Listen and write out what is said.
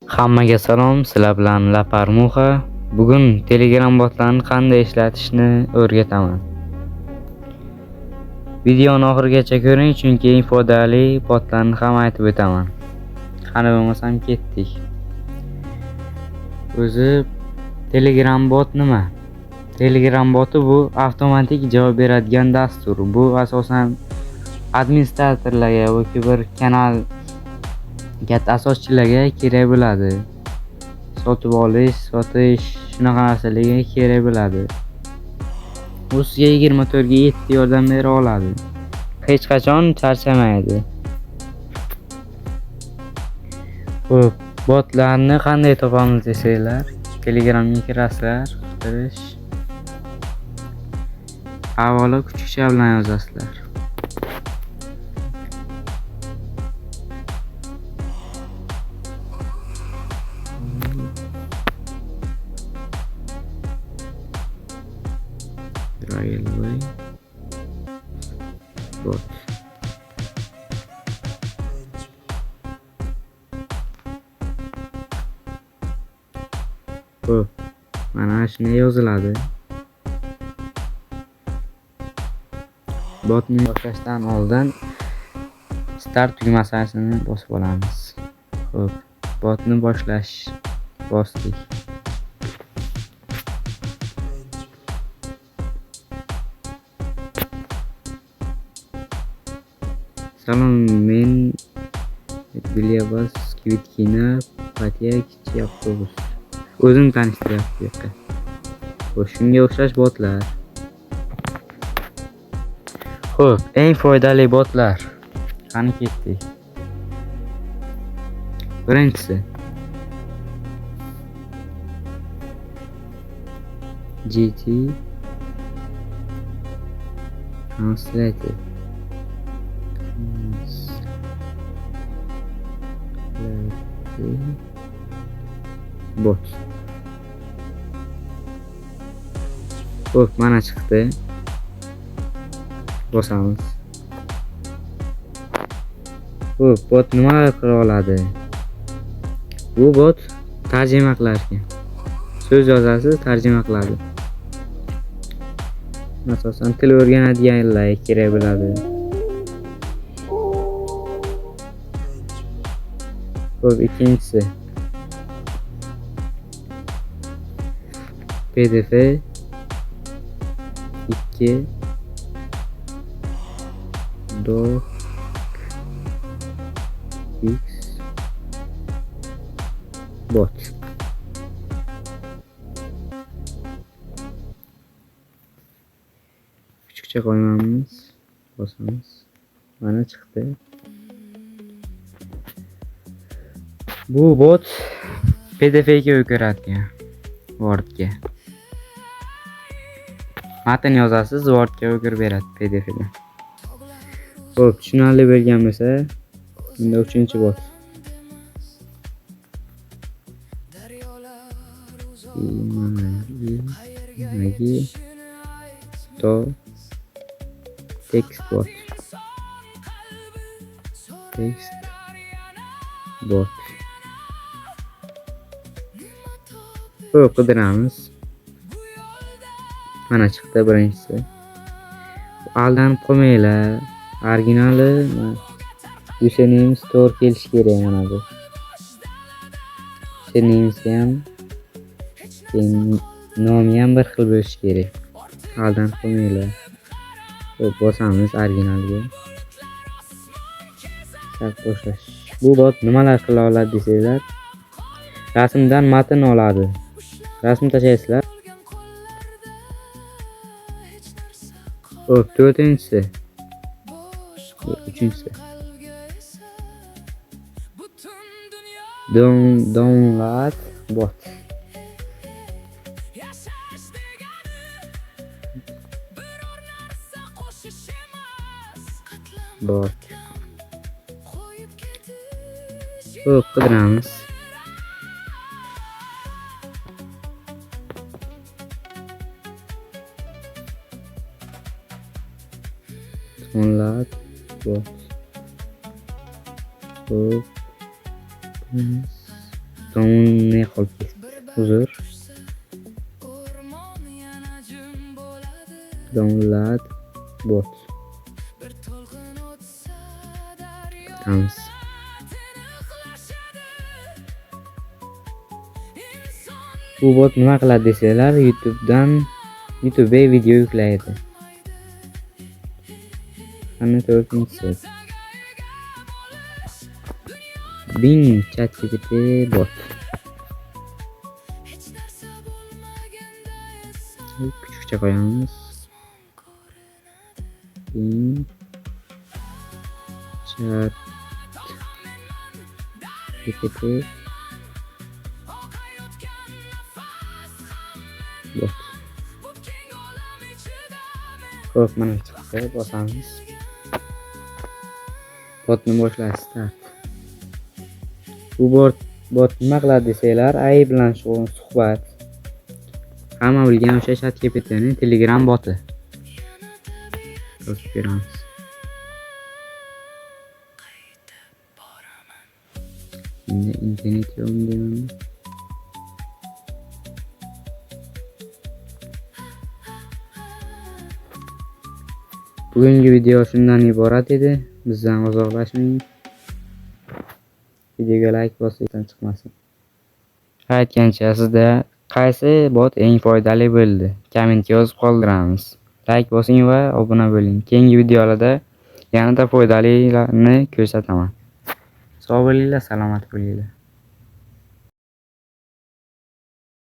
Hammaga salom, sizlar bilan Lapar Muxa. Bugun Telegram botlarini qanday ishlatishni o'rgataman. Videoni oxirigacha ko'ring, chunki eng foydali botlarni ham aytib o'taman. Qani bo'lmasam ketdik. O'zi Telegram bot nima? Telegram boti bu avtomatik javob beradigan dastur. Bu asosan administratorlarga yoki bir kanal katta asoschilarga kerak bo'ladi. Sotib olish, sotish shunaqa narsalarga kerak bo'ladi. U sizga 24/7 yordam bera oladi. Hech qachon charchamaydi. Xo'p, botlarni qanday topamiz desanglar, Telegramga kirasizlar, kirish. Avvalo kuchukcha bilan yozasizlar. Railway bot. Xo'p, mana shuni yoziladi. Botni boshlashdan oldin start tugmasini bosib olamiz. Xo'p, botni boshlash bosdik. Salom, men Bilyabas Kvitkina Patiya kichik avtobus. O'zim tanishtiryapti bu yoqqa. Xo'p, shunga o'xshash botlar. Xo'p, eng foydali botlar. Qani ketdik. Birinchisi GT Translator bot. Xo'p, mana chiqdi. Bosamiz. Xo'p, bot nimalar qila oladi? Bu bot tarjima qilar ekan. So'z yozasiz, tarjima qiladi. Asosan til o'rganadiganlarga kerak bo'ladi. Xo'p, ikkinchisi PDF 2 doc x bot. Kuchukcha qo'ymamiz, bosamiz. Mana chiqdi. Bu bot PDF ga o'giradi. Wordga. Matn yozasiz, Wordga o'girib beradi PDF dan. Xo'p, tushunarli bo'lgan bo'lsa, endi 3-bot. Text bot. Text bot. Xo'p, qidiramiz. Mana chiqdi birinchisi. Aldanib qolmanglar. Originali username store kelish kerak mana bu. Usernamesi ham nomi ham bir xil bo'lishi kerak. Aldanib qolmanglar. Xo'p, bosamiz originalga. Boshlash. Bu bot nimalar qila oladi desanglar, rasmdan matn oladi. Rasm tashlaysizlar. Xo'p, 4-inchisi. 3-inchisi. Download bot. Bot. Xo'p, qidiramiz. Download bot. Xo'p, ne qolib ketdi? Uzr. Download bot. Tamiz. Bu bot nima qiladi desanglar, YouTube'ga video yuklaydi. Qani 4-so'z. Bing ChatGPT bot. Küçükçe koyamiz. Bing ChatGPT bot. Xo'p, mana chiqdi, bosamiz. Botni boshlash start. Bu bot nima qiladi desanglar, AI bilan suhbat. Hamma bilgan o'sha ChatGPTning Telegram boti. Ko'rsatib beramiz. Endi internet yo'qmi deyman. Bugungi video shundan iborat edi. Bizdan uzoqlashmang. Videoga like bosishdan chiqmasin. Aytgancha, sizda qaysi bot eng foydali bo'ldi? Kommentga yozib qoldiramiz. Like bosing va obuna bo'ling. Keyingi videolarda yanada foydalilarni ko'rsataman. Sog' bo'linglar, salomat bo'linglar.